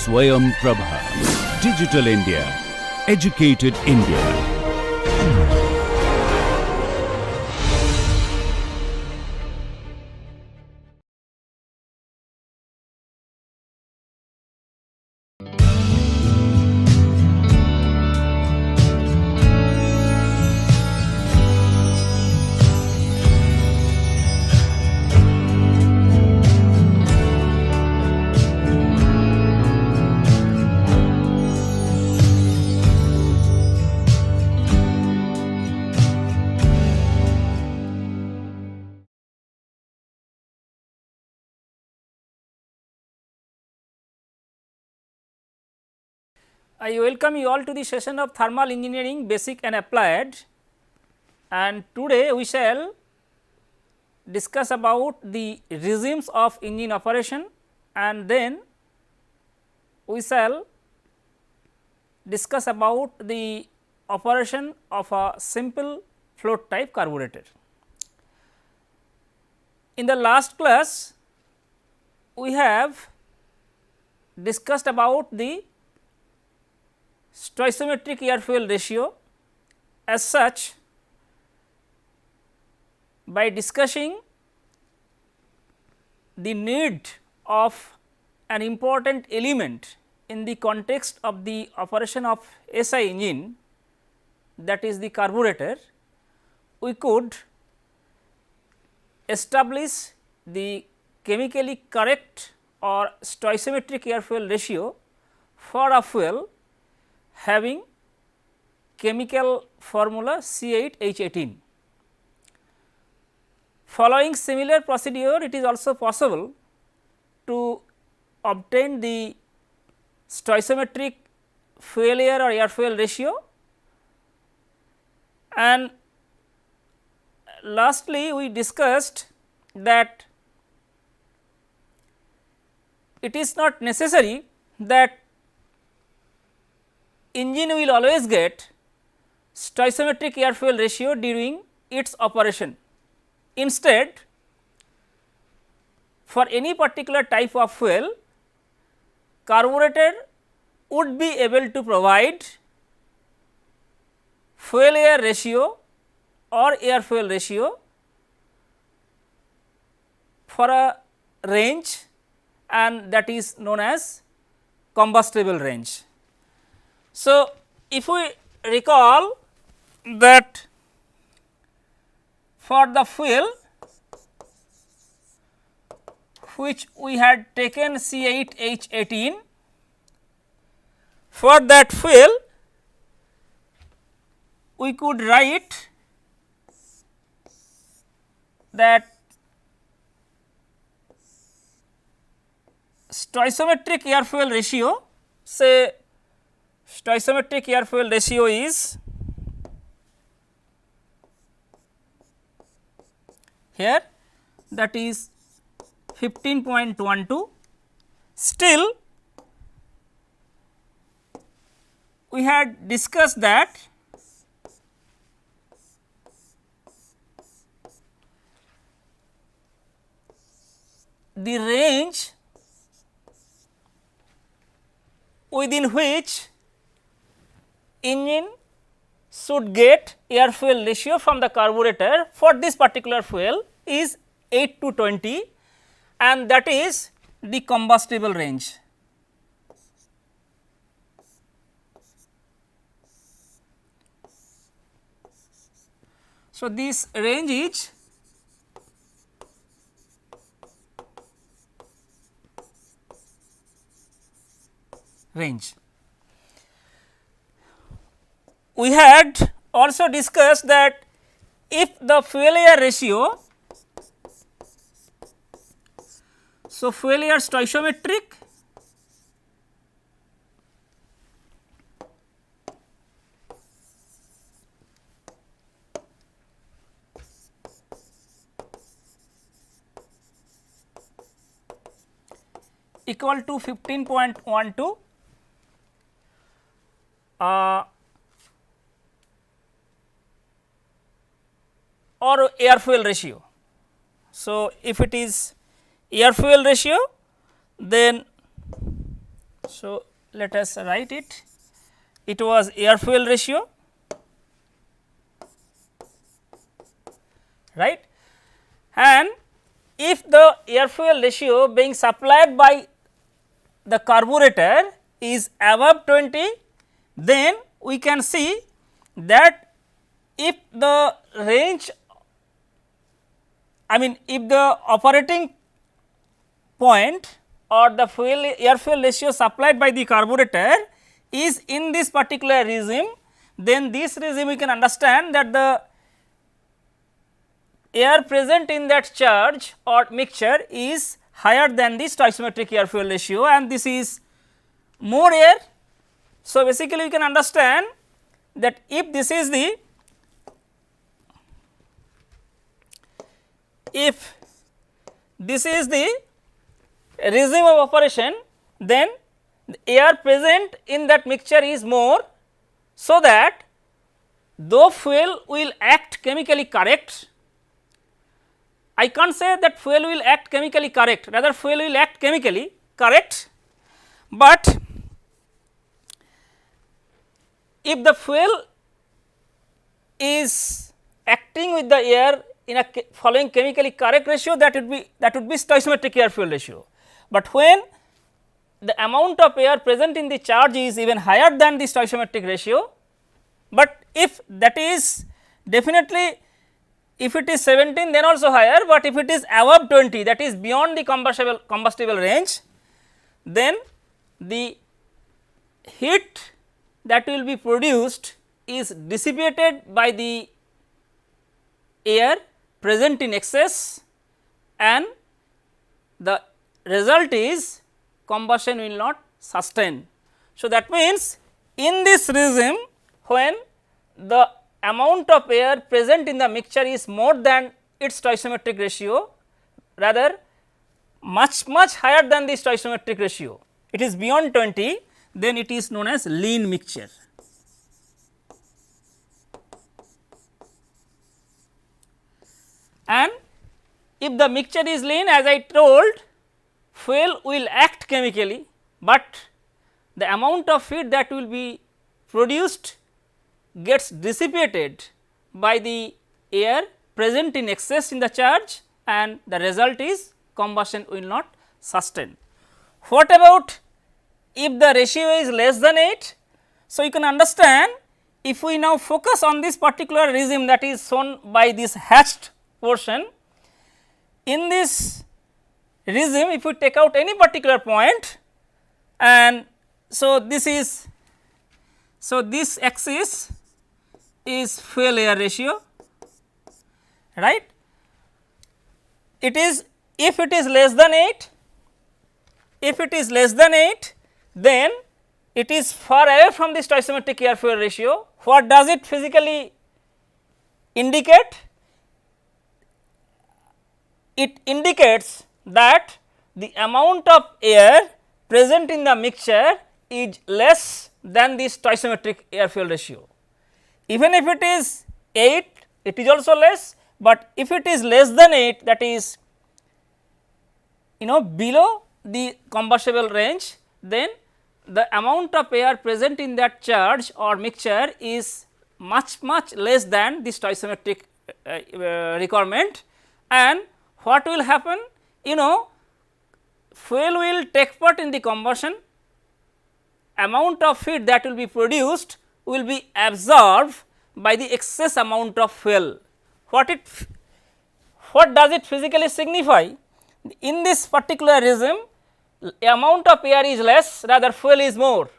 SwayamPrabha. Digital India. Educated India. I welcome you all to the session of Thermal Engineering Basic and Applied, and today we shall discuss about the regimes of engine operation, and then we shall discuss about the operation of a simple float type carburetor. In the last class, we have discussed about the stoichiometric air fuel ratio. As such, by discussing the need of an important element in the context of the operation of SI engine, that is the carburetor, we could establish the chemically correct or stoichiometric air fuel ratio for a fuel having chemical formula C8H18. Following similar procedure, it is also possible to obtain the stoichiometric fuel air or air fuel ratio, and lastly we discussed that it is not necessary that engine will always get stoichiometric air fuel ratio during its operation. Instead, for any particular type of fuel, carburetor would be able to provide fuel air ratio or air fuel ratio for a range, and that is known as combustible range. So, if we recall that for the fuel which we had taken C8H18, for that fuel we could write that stoichiometric air fuel ratio, say stoichiometric air fuel ratio is here, that is 15.12. Still we had discussed that the range within which engine should get air fuel ratio from the carburetor for this particular fuel is 8 to 20, and that is the combustible range. So, this range is range. We had also discussed that if the fuel air ratio, so fuel air stoichiometric equal to 15.12 or air fuel ratio. So, if it is air fuel ratio, then So, let us write it. It was air fuel ratio, right, and if the air fuel ratio being supplied by the carburetor is above 20, then we can see that if the range, I mean if the operating point or the air fuel ratio supplied by the carburetor is in this particular regime, then this regime we can understand that the air present in that charge or mixture is higher than the stoichiometric air fuel ratio, and this is more air. So, basically we can understand that if this is the regime of operation, then the air present in that mixture is more, so that though fuel will act chemically correct, I can't say that fuel will act chemically correct, rather fuel will act chemically correct, but if the fuel is acting with the air in a following chemically correct ratio, that would be stoichiometric air fuel ratio. But when the amount of air present in the charge is even higher than the stoichiometric ratio, but if that is definitely, if it is 17 then also higher, but if it is above 20, that is beyond the combustible range, then the heat that will be produced is dissipated by the air present in excess, and the result is combustion will not sustain. So, that means in this regime, when the amount of air present in the mixture is more than its stoichiometric ratio, rather much higher than the stoichiometric ratio, it is beyond 20, then it is known as lean mixture. And if the mixture is lean, as I told, fuel will act chemically, but the amount of heat that will be produced gets dissipated by the air present in excess in the charge, and the result is combustion will not sustain. What about if the ratio is less than 8? So, you can understand, if we now focus on this particular regime that is shown by this hatched portion, in this regime if we take out any particular point, and so this is, so this axis is fuel air ratio, right. It is, if it is less than 8, then it is far away from the stoichiometric air fuel ratio. What does it physically indicate? It indicates that the amount of air present in the mixture is less than the stoichiometric air fuel ratio. Even if it is 8, it is also less, but if it is less than 8, that is below the combustible range, then the amount of air present in that charge or mixture is much less than the stoichiometric requirement. And what will happen? Fuel will take part in the combustion, amount of heat that will be produced will be absorbed by the excess amount of fuel. What does it physically signify? In this particular regime, amount of air is less, rather fuel is more.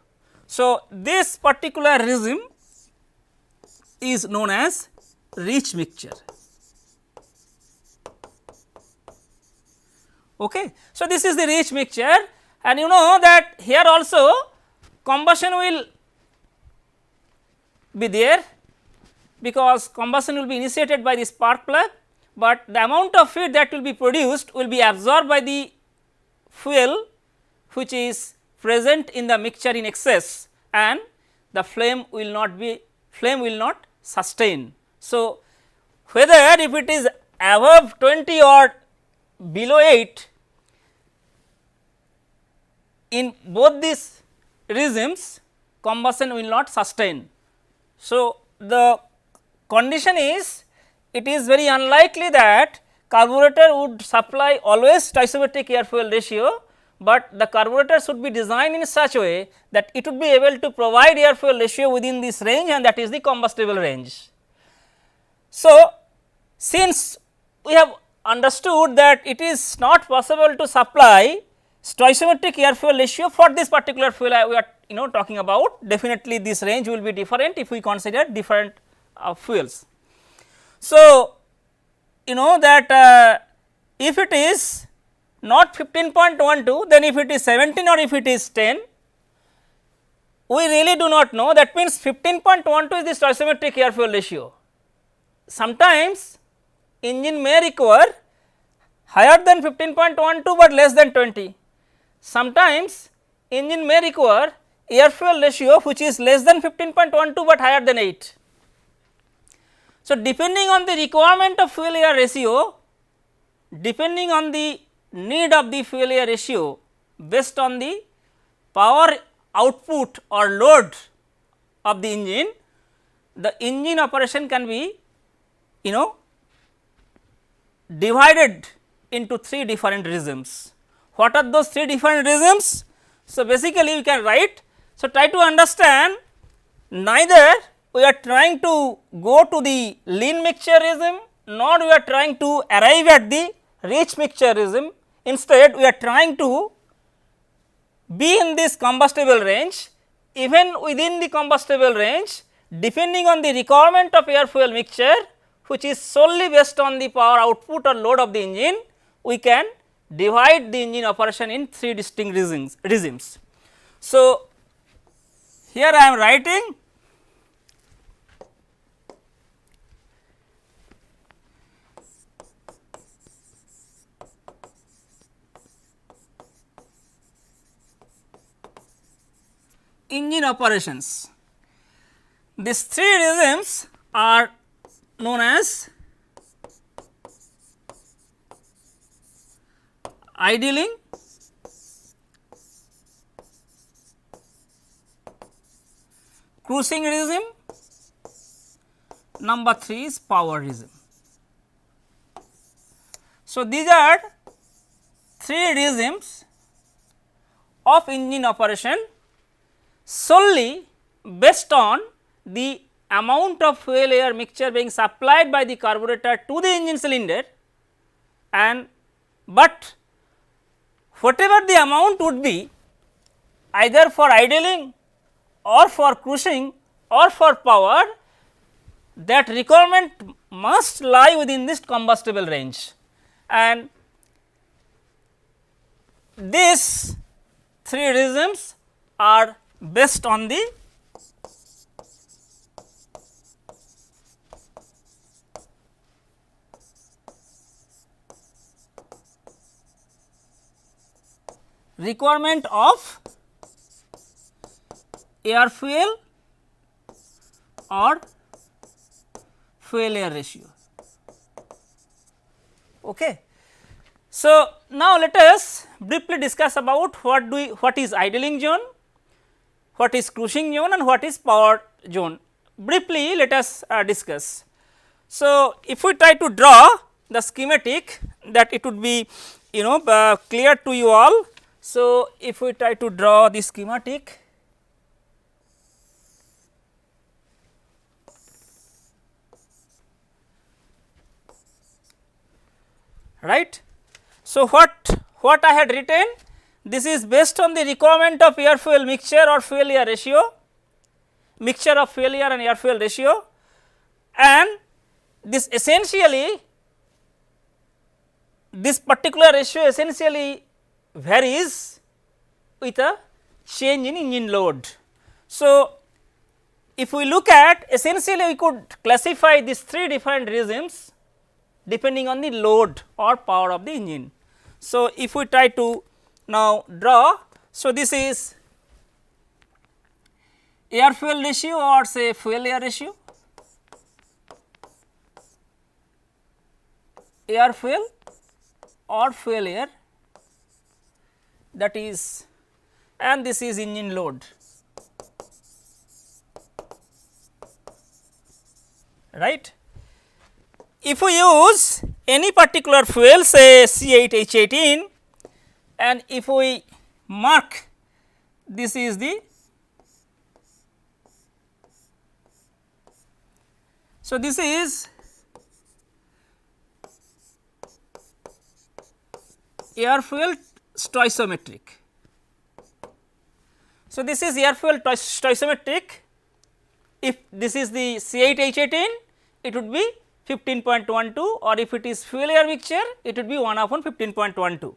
So, this particular regime is known as rich mixture. Okay. So, this is the rich mixture, and you know that here also combustion will be there, because combustion will be initiated by the spark plug, but the amount of heat that will be produced will be absorbed by the fuel which is present in the mixture in excess, and the flame will not sustain. So, whether if it is above 20 or below 8, in both these regimes combustion will not sustain. So, the condition is it is very unlikely that carburetor would supply always stoichiometric air fuel ratio, but the carburetor should be designed in such a way that it would be able to provide air fuel ratio within this range, and that is the combustible range. So, since we have understood that it is not possible to supply stoichiometric air fuel ratio for this particular fuel we are talking about, definitely this range will be different if we consider different fuels. So, you know that if it is not 15.12, then if it is 17 or if it is 10, we really do not know. That means 15.12 is the stoichiometric air fuel ratio. Sometimes engine may require higher than 15.12, but less than 20. Sometimes engine may require air fuel ratio which is less than 15.12, but higher than 8. So, depending on the requirement of fuel air ratio, depending on the need of the fuel air ratio, based on the power output or load of the engine operation can be divided into 3 different regimes. What are those 3 different regimes? So, basically we can write. So, try to understand, neither we are trying to go to the lean mixture regime, nor we are trying to arrive at the rich mixture regime. Instead, we are trying to be in this combustible range. Even within the combustible range, depending on the requirement of air fuel mixture, which is solely based on the power output or load of the engine, we can divide the engine operation in 3 distinct regimes. So, here I am writing engine operations. These 3 regimes are known as idling, cruising regime, number 3 is power regime. So, these are 3 regimes of engine operation solely based on the amount of fuel air mixture being supplied by the carburetor to the engine cylinder, and but whatever the amount would be, either for idling or for cruising or for power, that requirement must lie within this combustible range, and these 3 regimes are based on the requirement of air fuel or fuel air ratio. Okay. So, now let us briefly discuss about what is idling zone, what is cruising zone, and what is power zone. Briefly let us discuss. So, if we try to draw the schematic, that it would be clear to you all. So, if we try to draw the schematic, right. So, what I had written, this is based on the requirement of air fuel mixture or fuel air ratio, mixture of fuel air and air fuel ratio, and this essentially, this particular ratio essentially varies with a change in engine load. So, if we look at, essentially we could classify these 3 different regimes depending on the load or power of the engine. So, if we try to now draw, so this is air fuel ratio or say fuel air ratio, air fuel or fuel air, that is, and this is engine load. right. If we use any particular fuel say C8H18 and if we mark this is the, so this is air fuel stoichiometric. So, this is air fuel stoichiometric. If this is the C8H18 it would be 15.12 or if it is fuel air mixture it would be 1 upon 15.12.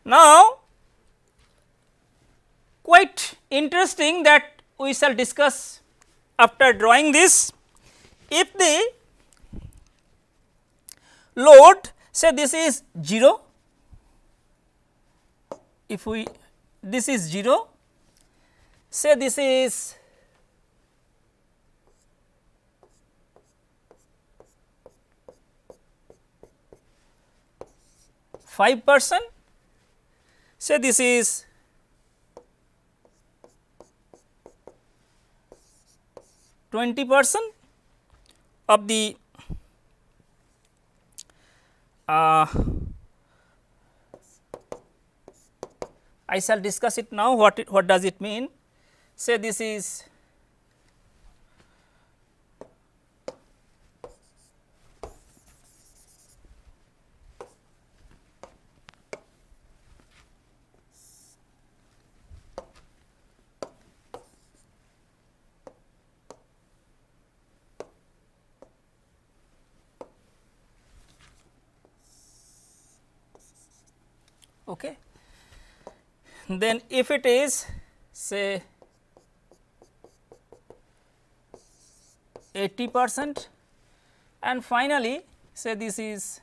Now, quite interesting that we shall discuss after drawing this. If the load say this is 0, if we this is 0, say this is 5%, say this is 20% of the I shall discuss it now what does it mean. Say this is okay. Then if it is say 80% and finally, say this is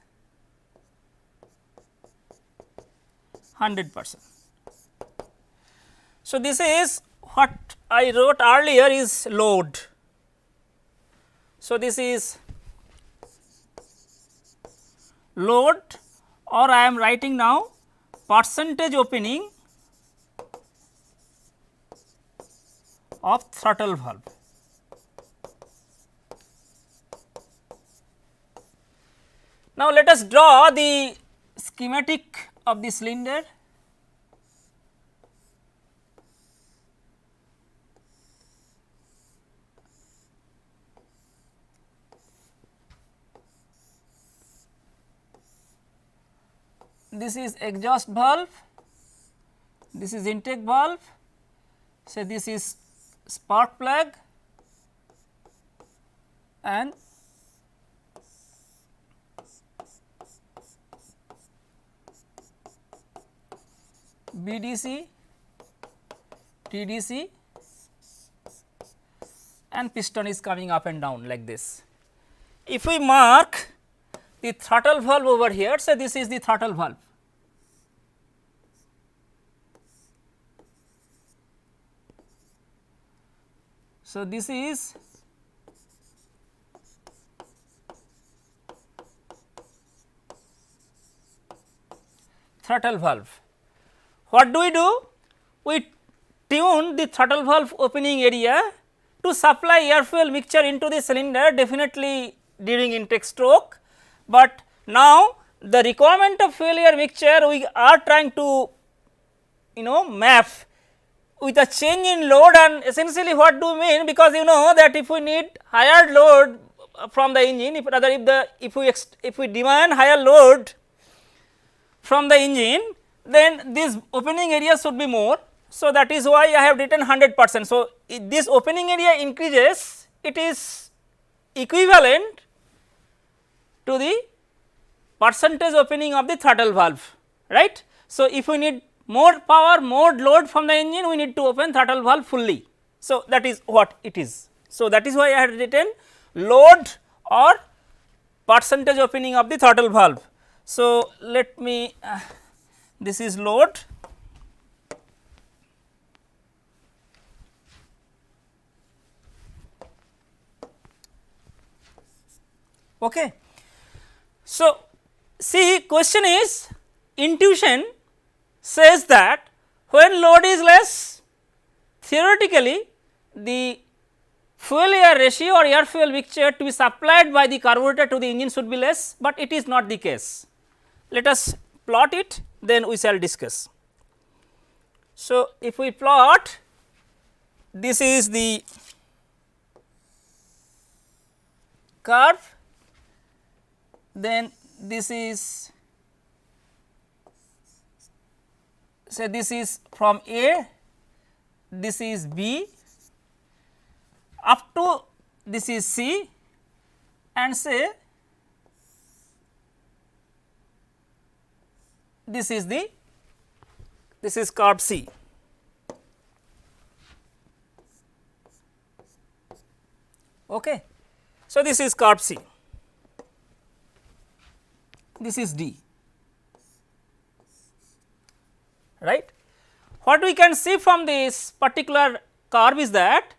100%. So, this is what I wrote earlier is load. So, this is load or I am writing now percentage opening of throttle valve. Now, let us draw the schematic of the cylinder. This is exhaust valve, this is intake valve, say this is spark plug and BDC, TDC and piston is coming up and down like this. If we mark the throttle valve over here, say this is the throttle valve. So, this is throttle valve. What do? We tune the throttle valve opening area to supply air fuel mixture into the cylinder definitely during intake stroke, but now the requirement of fuel air mixture we are trying to map with a change in load. And essentially what do we mean, because you know that if we need higher load from the engine, if we demand higher load from the engine, then this opening area should be more. So, that is why I have written 100%. So, if this opening area increases, it is equivalent to the percentage opening of the throttle valve, right. So, if we need more power, more load from the engine, we need to open throttle valve fully. So, that is what it is. So, that is why I had written load or percentage opening of the throttle valve. So, let me this is load, okay. So, see, question is intuition says that when load is less, theoretically the fuel air ratio or air fuel mixture to be supplied by the carburetor to the engine should be less, but it is not the case. Let us plot it, then we shall discuss. So, if we plot, this is the curve, then this is, say this is from A, this is B, up to this is C, and say this is the, this is curve C. Okay. So, this is curve C, this is D, right. What we can see from this particular curve is that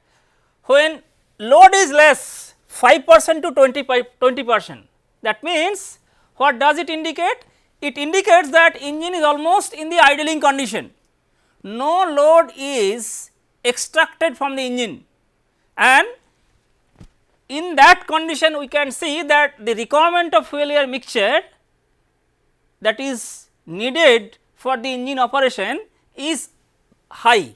when load is less 5% to 20%, that means what does it indicate? It indicates that engine is almost in the idling condition, no load is extracted from the engine, and in that condition we can see that the requirement of fuel air mixture that is needed for the engine operation is high.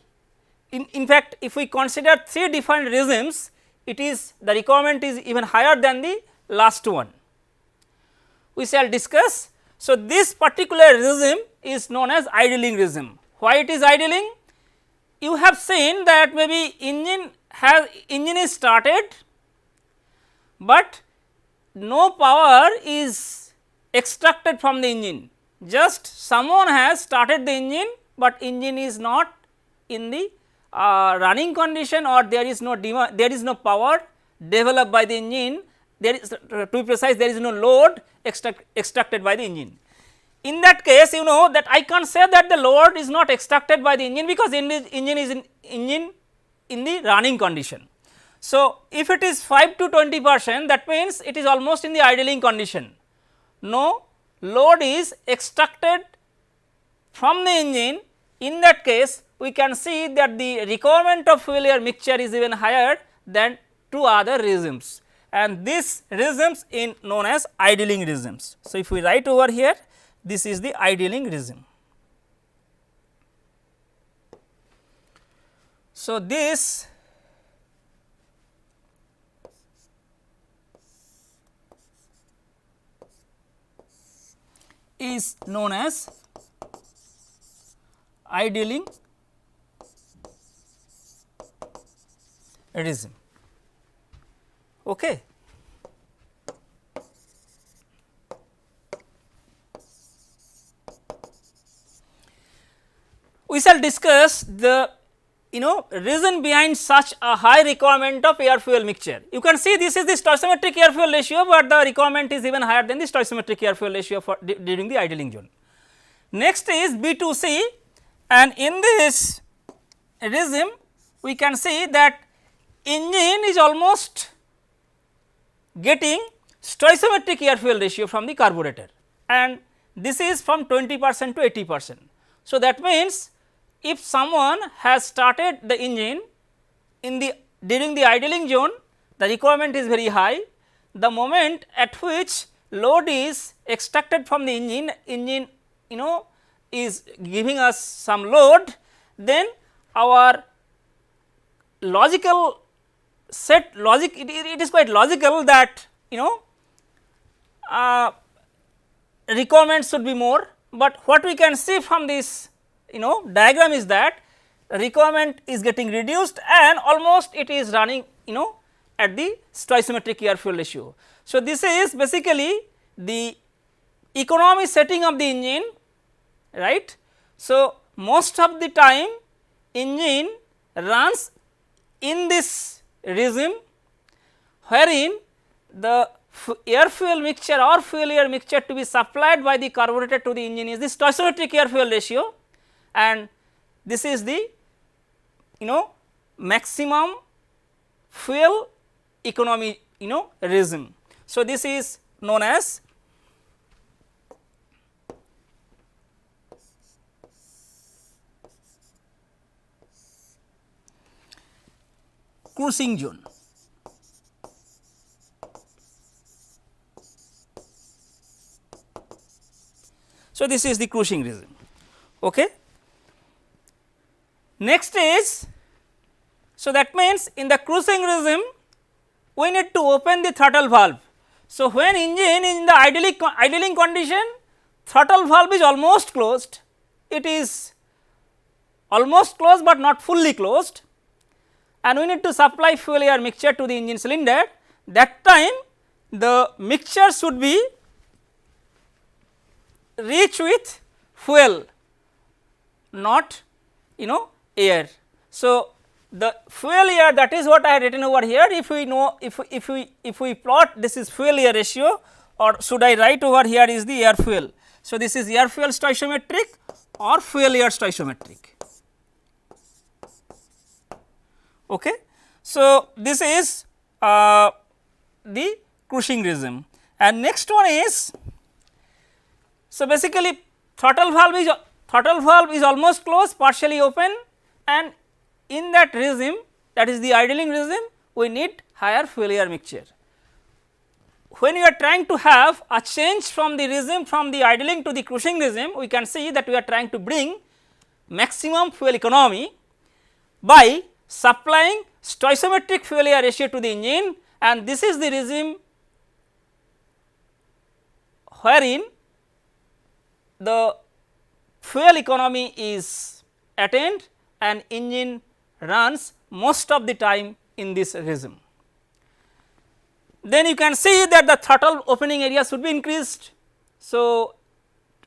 In fact, if we consider 3 different regimes, it is the requirement is even higher than the last one. We shall discuss. So, this particular regime is known as idling regime. Why it is idling? You have seen that maybe engine is started, but no power is extracted from the engine, just someone has started the engine, but engine is not in the running condition, or there is no power developed by the engine, there is, to be precise, there is no load extracted by the engine. In that case, you know that I can't say that the load is not extracted by the engine, because engine is in the running condition. So, if it is 5 to 20%, that means it is almost in the idling condition. No load is extracted from the engine. In that case, we can see that the requirement of fuel air mixture is even higher than 2 other regimes, and these regimes in known as idling regimes. So, if we write over here, this is the idling regime. So, this is known as idling regime. Okay. We shall discuss the reason behind such a high requirement of air fuel mixture. You can see this is the stoichiometric air fuel ratio, but the requirement is even higher than the stoichiometric air fuel ratio for during the idling zone. Next is B2C, and in this regime we can see that engine is almost getting stoichiometric air fuel ratio from the carburetor, and this is from 20% to 80%. So, that means if someone has started the engine in the during the idling zone, the requirement is very high. The moment at which load is extracted from the engine is giving us some load, then our logical set logic, it is quite logical that requirements should be more, but what we can see from this diagram is that requirement is getting reduced and almost it is running at the stoichiometric air fuel ratio. So, this is basically the economy setting of the engine, right. So, most of the time engine runs in this regime, wherein the air fuel mixture or fuel air mixture to be supplied by the carburetor to the engine is the stoichiometric air fuel ratio, and this is the maximum fuel economy regime. So, this is known as cruising zone. So, this is the cruising regime. Okay. Next is, so that means in the cruising regime we need to open the throttle valve. So, when engine is in the idling condition, throttle valve is almost closed, it is almost closed, but not fully closed, and we need to supply fuel air mixture to the engine cylinder. That time the mixture should be rich with fuel, not air. So, the fuel air, that is what I have written over here. If we know, if we plot, this is fuel air ratio, or should I write over here is the air fuel. So, this is air fuel stoichiometric or fuel air stoichiometric. Okay. So, this is the cruising regime, and next one is, so basically throttle valve is almost closed, partially open, and in that regime, that is the idling regime, we need higher fuel air mixture. When we are trying to have a change from the regime, from the idling to the cruising regime, we can see that we are trying to bring maximum fuel economy by supplying stoichiometric fuel air ratio to the engine, and this is the regime wherein the fuel economy is attained and engine runs most of the time in this regime. Then you can see that the throttle opening area should be increased. So,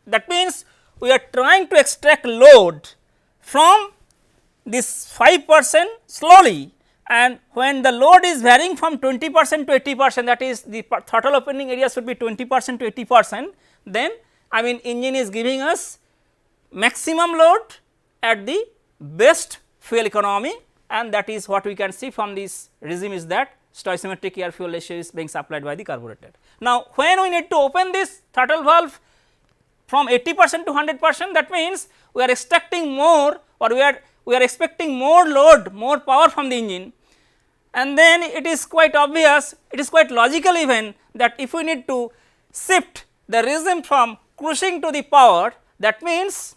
that means we are trying to extract load from this 5% slowly, and when the load is varying from 20% to 80%, that is the throttle opening area should be 20% to 80%, then I mean engine is giving us maximum load at the best fuel economy, and that is what we can see from this regime, is that stoichiometric air fuel ratio is being supplied by the carburetor. Now, when we need to open this throttle valve from 80% to 100%, that means we are extracting more, or we are expecting more load, more power from the engine, and then it is quite obvious, it is quite logical even, that if we need to shift the regime from cruising to the power, that means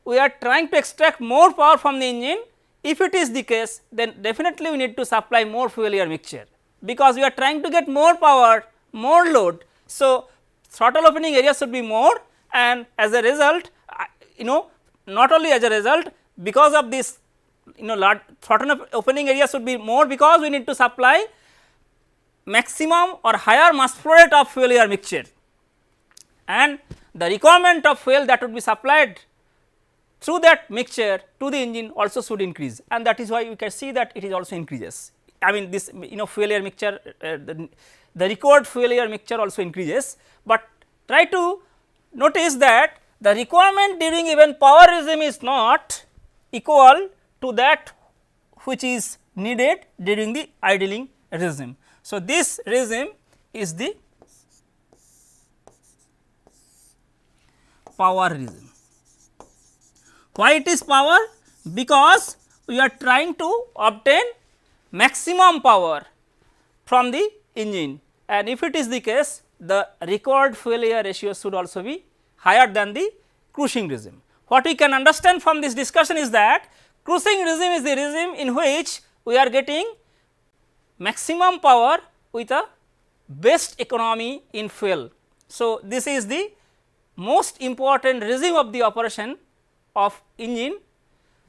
we are trying to extract more power from the engine. If it is the case, then definitely we need to supply more fuel air mixture, because we are trying to get more power, more load. So, throttle opening area should be more, and as a result, not only as a result, because of this throttle opening area should be more, because we need to supply maximum or higher mass flow rate of fuel air mixture, and the requirement of fuel that would be supplied through that mixture to the engine also should increase, and that is why you can see that it is also increases. I mean this fuel air mixture, the required fuel air mixture also increases, but try to notice that the requirement during even power regime is not equal to that which is needed during the idling regime. So, this regime is the power regime. Why it is power? Because we are trying to obtain maximum power from the engine, and if it is the case, the required fuel air ratio should also be higher than the cruising regime. What we can understand from this discussion is that cruising regime is the regime in which we are getting maximum power with a best economy in fuel. So, this is the most important regime of the operation of engine,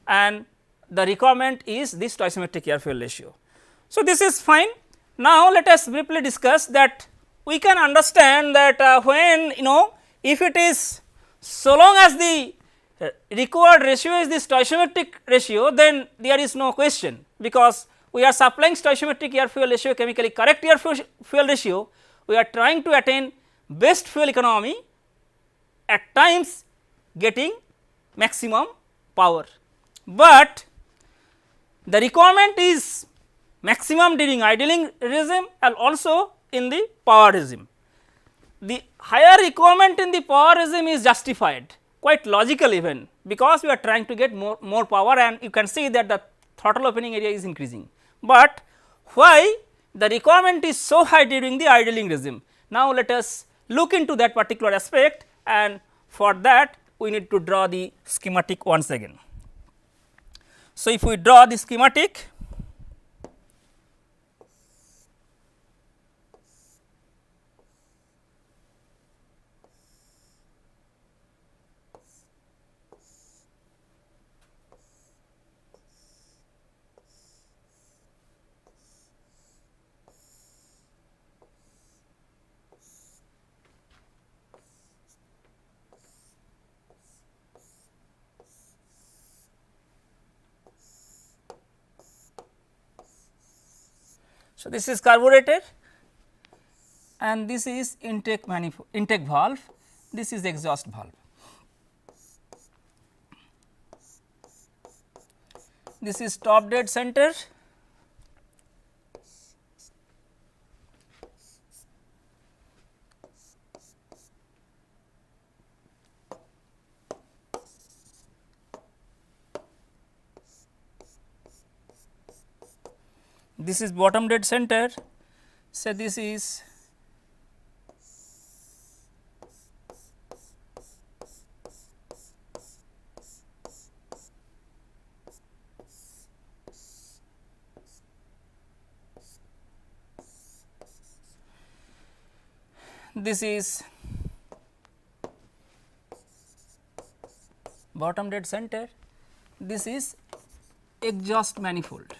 and the requirement is the stoichiometric air fuel ratio. So, this is fine. Now, let us briefly discuss that we can understand that when if it is, so long as the required ratio is the stoichiometric ratio, then there is no question, because we are supplying stoichiometric air fuel ratio, chemically correct air fuel ratio, we are trying to attain best fuel economy, at times getting maximum power, but the requirement is maximum during idling regime and also in the power regime. The higher requirement in the power regime is justified, quite logical even, because we are trying to get more power, and you can see that the throttle opening area is increasing. But why the requirement is so high during the idling regime? Now, let us look into that particular aspect and For that we need to draw the schematic once again. So, if we draw the schematic, so this is carburetor and this is intake valve, this is exhaust valve. This is top dead center, this is bottom dead center. So, this is bottom dead center, this is exhaust manifold.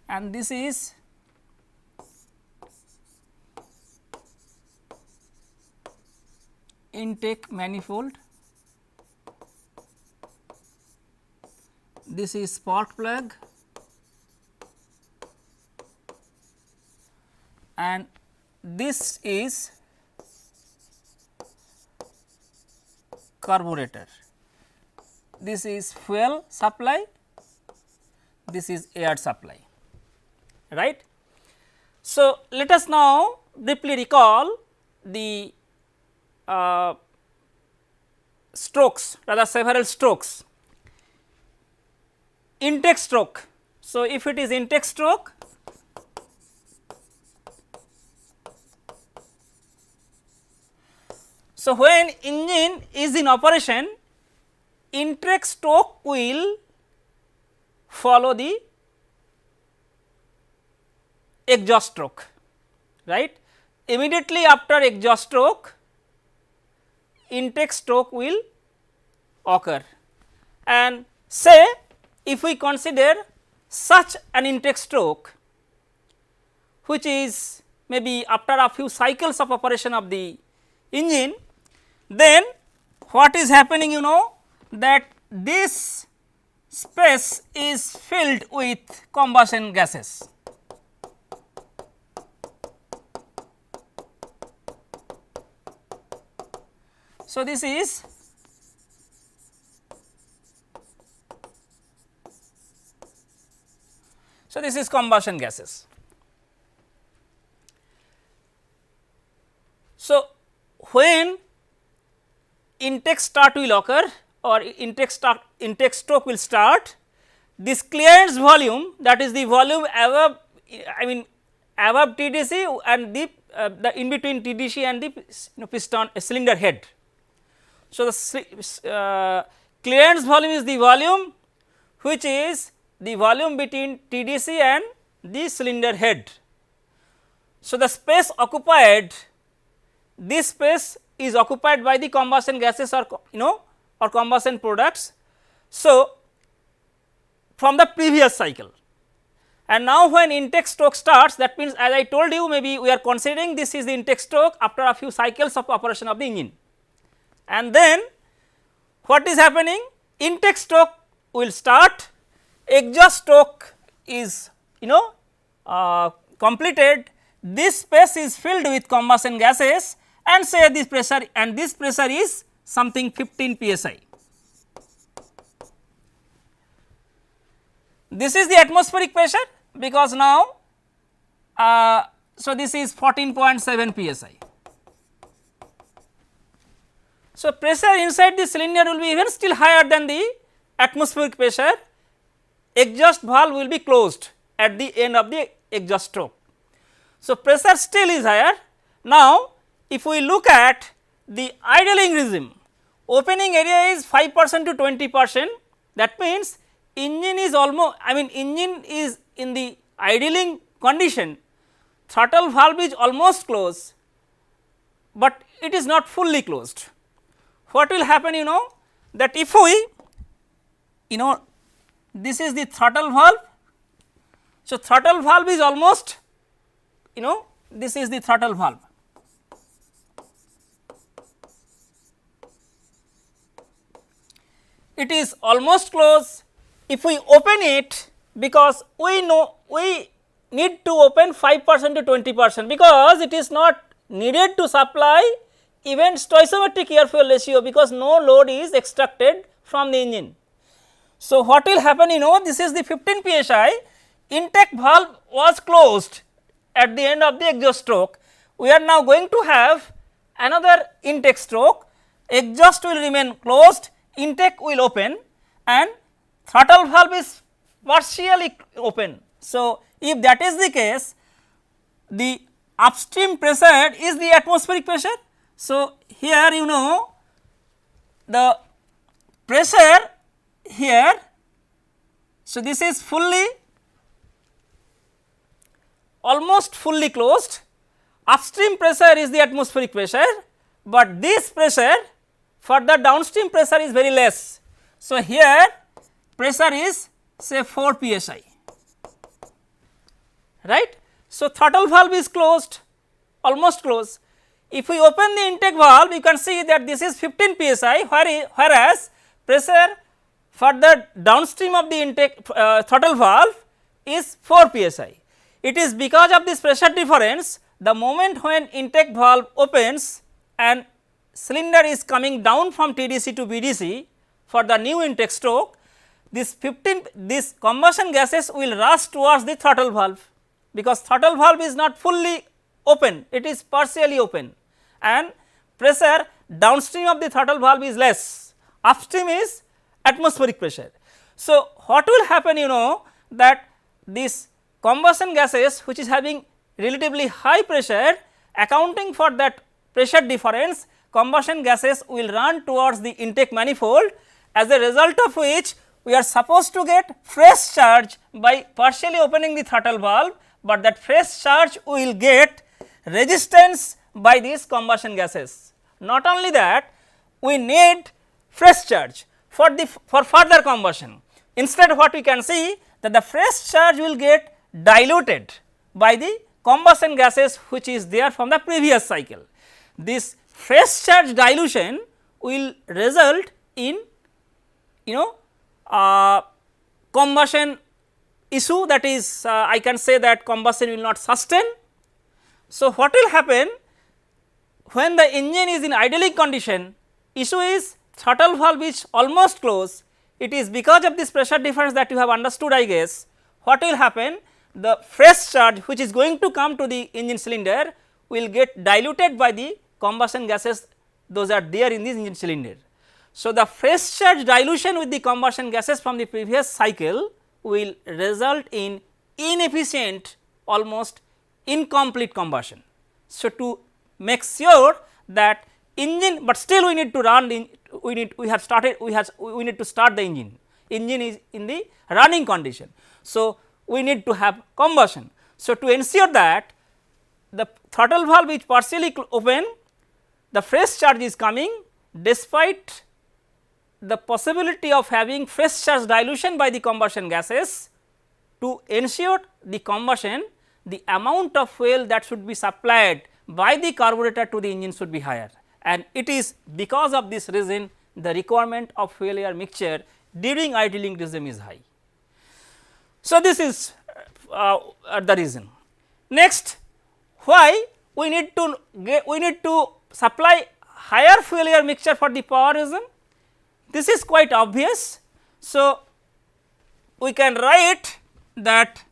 And this is intake manifold, this is spark plug and this is carburetor, this is fuel supply, this is air supply, right. So, let us now briefly recall the strokes, rather several strokes. Intake stroke. So, if it is intake stroke, so when engine is in operation, intake stroke will follow the exhaust stroke, right. Immediately after exhaust stroke, intake stroke will occur, and say if we consider such an intake stroke which is maybe after a few cycles of operation of the engine, then what is happening, you know, that this space is filled with combustion gases. So, this is combustion gases. So, when intake start will occur or intake stroke will start, this clearance volume, that is the volume above, above TDC and the in between TDC and the piston cylinder head. So, the clearance volume is the volume which is the volume between TDC and the cylinder head. So, the space occupied, this space is occupied by the combustion gases or or combustion products. So, from the previous cycle, and now when intake stroke starts, that means as I told you, maybe we are considering this is the intake stroke after a few cycles of operation of the engine, and then what is happening, intake stroke will start, exhaust stroke is completed, this space is filled with combustion gases, and say this pressure, and this pressure is something 15 psi. This is the atmospheric pressure, because now so this is 14.7 psi. So, pressure inside the cylinder will be even still higher than the atmospheric pressure. Exhaust valve will be closed at the end of the exhaust stroke. So, pressure still is higher. Now, if we look at the idling regime, opening area is 5% to 20%, that means engine is almost, engine is in the idling condition, throttle valve is almost closed, but it is not fully closed. What will happen, that if we, this is the throttle valve. So, throttle valve is almost, this is the throttle valve. It is almost closed. If we open it, because we know we need to open 5% to 20%, because it is not needed to supply even stoichiometric air fuel ratio, because no load is extracted from the engine. So, what will happen, this is the 15 psi, intake valve was closed at the end of the exhaust stroke. We are now going to have another intake stroke, exhaust will remain closed, intake will open and throttle valve is partially open. So, if that is the case, the upstream pressure is the atmospheric pressure. So, here the pressure here, so this is almost fully closed, upstream pressure is the atmospheric pressure, but this pressure for the downstream pressure is very less. So, here pressure is say 4 psi, right. So, throttle valve is closed, almost closed. If we open the intake valve, you can see that this is 15 psi, whereas pressure for the downstream of the intake throttle valve is 4 psi. It is because of this pressure difference, the moment when intake valve opens and cylinder is coming down from TDC to BDC for the new intake stroke, this combustion gases will rush towards the throttle valve, because throttle valve is not fully open, it is partially open and pressure downstream of the throttle valve is less, upstream is atmospheric pressure. So, what will happen, that this combustion gases which is having relatively high pressure, accounting for that pressure difference, combustion gases will run towards the intake manifold, as a result of which we are supposed to get fresh charge by partially opening the throttle valve, but that fresh charge will get resistance by these combustion gases. Not only that, we need fresh charge for further combustion. Instead, what we can see that the fresh charge will get diluted by the combustion gases which is there from the previous cycle. This fresh charge dilution will result in combustion issue, that is I can say that combustion will not sustain. So, what will happen when the engine is in idling condition, issue is throttle valve is almost closed, it is because of this pressure difference that you have understood, I guess. What will happen, the fresh charge which is going to come to the engine cylinder will get diluted by the combustion gases, those are there in this engine cylinder. So, the fresh charge dilution with the combustion gases from the previous cycle will result in inefficient, almost incomplete combustion. So, to make sure that engine, but still we need to run the, we need to start the engine is in the running condition. So, we need to have combustion. So, to ensure that the throttle valve is partially open, the fresh charge is coming despite the possibility of having fresh charge dilution by the combustion gases. To ensure the combustion, the amount of fuel that should be supplied by the carburetor to the engine should be higher, and it is because of this reason the requirement of fuel air mixture during idling regime is high. So, this is the reason. Next, why we need to supply higher fuel air mixture for the power regime? This is quite obvious. So, we can write that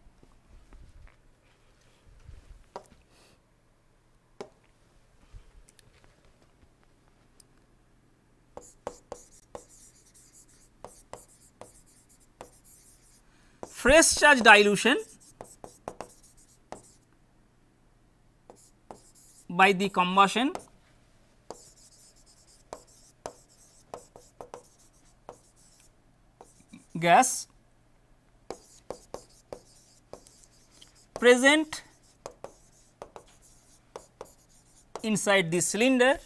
fresh charge dilution by the combustion gas present inside the cylinder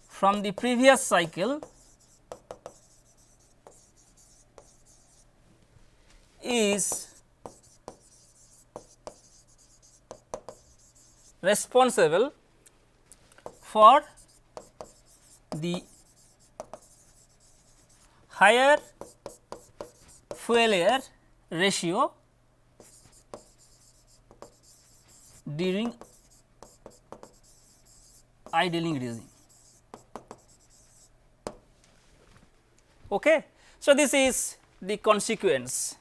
from the previous cycle is responsible for the higher fuel air ratio during idling regime. Okay. So, this is the consequence.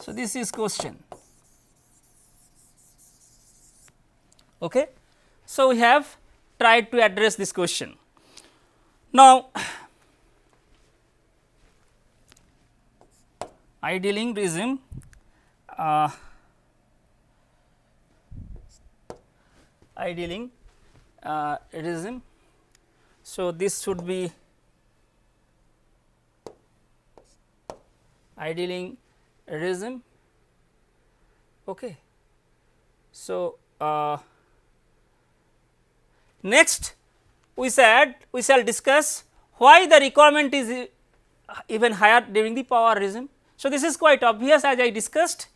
So, this is question. Okay. So, we have tried to address this question. Now, idling regime, idling regime. So, this should be idling regime. Okay. So, next we shall discuss why the requirement is even higher during the power regime. So, this is quite obvious, as I discussed.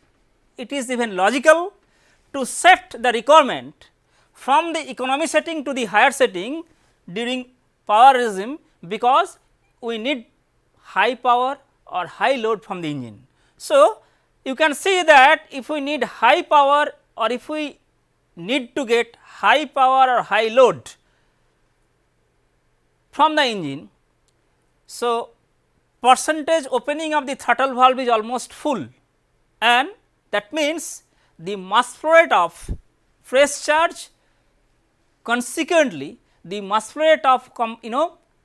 It is even logical to set the requirement from the economy setting to the higher setting during power regime, because we need high power or high load from the engine. So, you can see that if we need high power or if we need to get high power or high load from the engine. So, percentage opening of the throttle valve is almost full, and that means the mass flow rate of fresh charge, consequently the mass flow rate of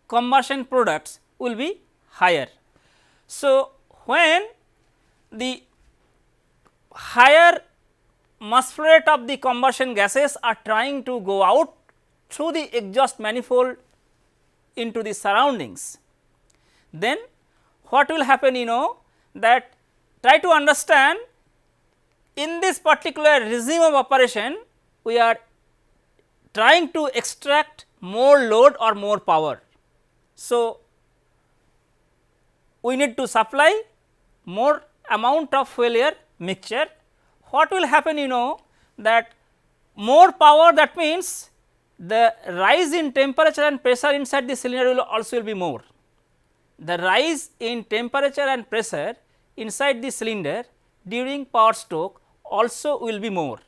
combustion products will be higher. So, when the higher mass flow rate of the combustion gases are trying to go out through the exhaust manifold into the surroundings, then what will happen, that try to understand in this particular regime of operation we are trying to extract more load or more power. So, we need to supply more amount of fuel air mixture. What will happen, that more power, that means the rise in temperature and pressure inside the cylinder will also be more. The rise in temperature and pressure inside the cylinder during power stroke also will be more,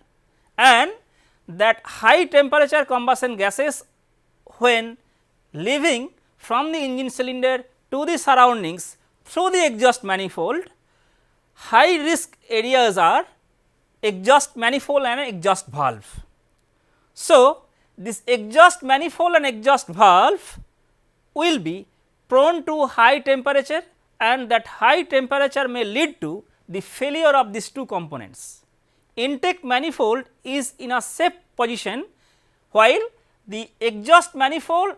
and that high temperature combustion gases when leaving from the engine cylinder to the surroundings through the exhaust manifold, high risk areas are exhaust manifold and exhaust valve. So, this exhaust manifold and exhaust valve will be prone to high temperature, and that high temperature may lead to the failure of these two components. Intake manifold is in a safe position, while the exhaust manifold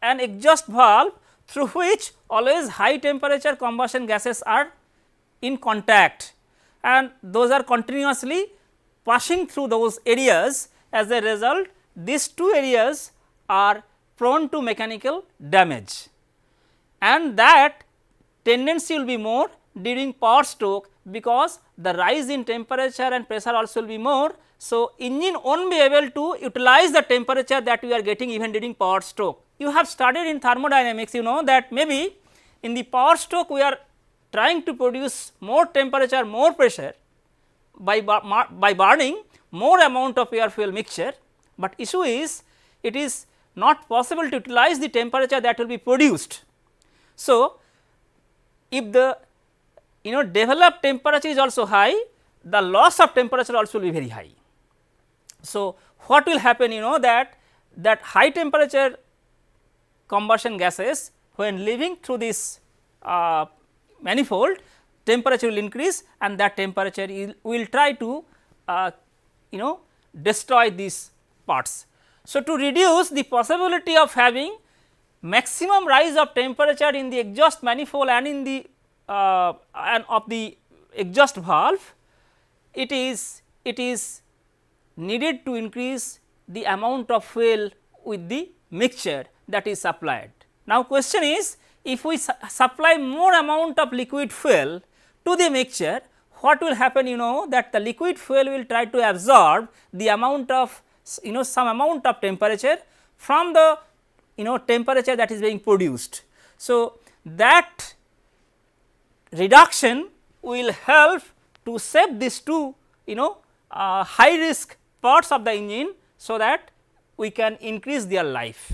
and exhaust valve through which always high temperature combustion gases are in contact, and those are continuously passing through those areas. As a result, these two areas are prone to mechanical damage, and that tendency will be more during power stroke, because the rise in temperature and pressure also will be more. So, engine will not be able to utilize the temperature that we are getting even during power stroke. You have studied in thermodynamics, you know that maybe in the power stroke we are trying to produce more temperature, more pressure by burning more amount of air fuel mixture, but issue is it is not possible to utilize the temperature that will be produced. So, if the developed temperature is also high, the loss of temperature also will be very high. So, what will happen that high temperature combustion gases when living through this manifold, temperature will increase and that temperature will try to destroy these parts. So, to reduce the possibility of having maximum rise of temperature in the exhaust manifold and in the and of the exhaust valve, it is needed to increase the amount of fuel with the mixture that is supplied. Now, question is, if we supply more amount of liquid fuel to the mixture, what will happen that the liquid fuel will try to absorb the amount of some amount of temperature from the temperature that is being produced. So, that reduction will help to save these two high risk parts of the engine, so that we can increase their life.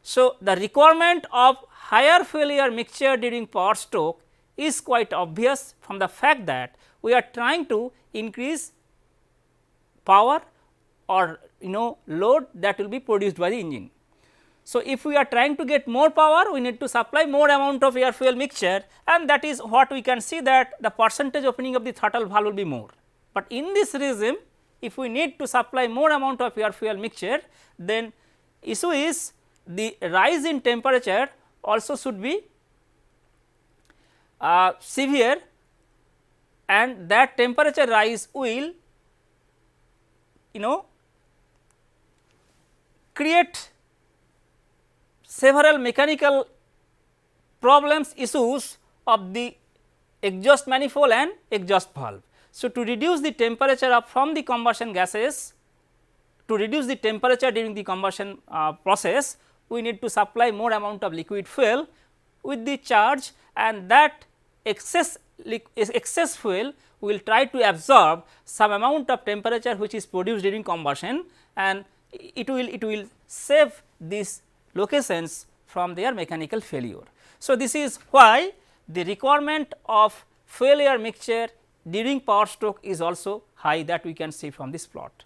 So, the requirement of higher fuel air mixture during power stroke is quite obvious from the fact that we are trying to increase power or load that will be produced by the engine. So, if we are trying to get more power, we need to supply more amount of air fuel mixture, and that is what we can see, that the percentage opening of the throttle valve will be more. But in this regime, if we need to supply more amount of air fuel mixture, then issue is the rise in temperature also should be severe, and that temperature rise will create several mechanical problems, issues of the exhaust manifold and exhaust valve. So, to reduce the temperature from the combustion gases, to reduce the temperature during the combustion process, we need to supply more amount of liquid fuel with the charge, and that excess fuel will try to absorb some amount of temperature which is produced during combustion, and it will save these locations from their mechanical failure. So, this is why the requirement of fuel air mixture during power stroke is also high, that we can see from this plot.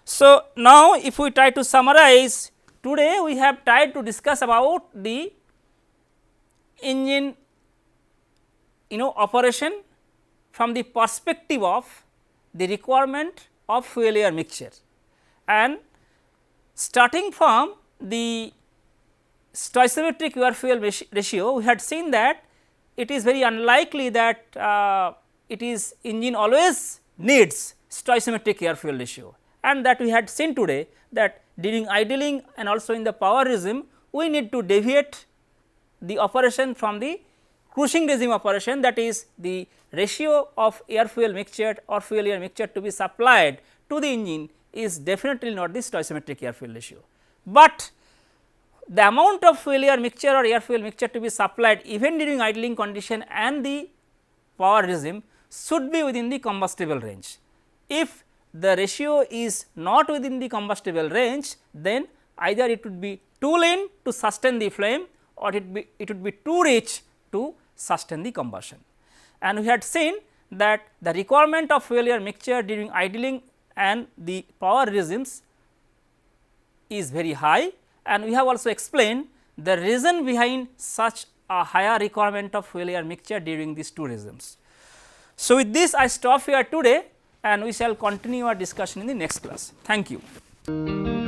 So, now if we try to summarize, today we have tried to discuss about the engine operation from the perspective of the requirement of fuel air mixture, and starting from the stoichiometric air fuel ratio, we had seen that it is very unlikely that engine always needs stoichiometric air fuel ratio, and that we had seen today that during idling and also in the power regime, we need to deviate the operation from the cruising regime operation, that is the ratio of air fuel mixture or fuel air mixture to be supplied to the engine is definitely not the stoichiometric air fuel ratio. But the amount of fuel air mixture or air fuel mixture to be supplied even during idling condition and the power regime should be within the combustible range. If the ratio is not within the combustible range, then either it would be too lean to sustain the flame, or it would be too rich to sustain the combustion. And we had seen that the requirement of fuel air mixture during idling and the power regimes is very high, and we have also explained the reason behind such a higher requirement of fuel air mixture during these two regimes. So, with this I stop here today, and we shall continue our discussion in the next class. Thank you.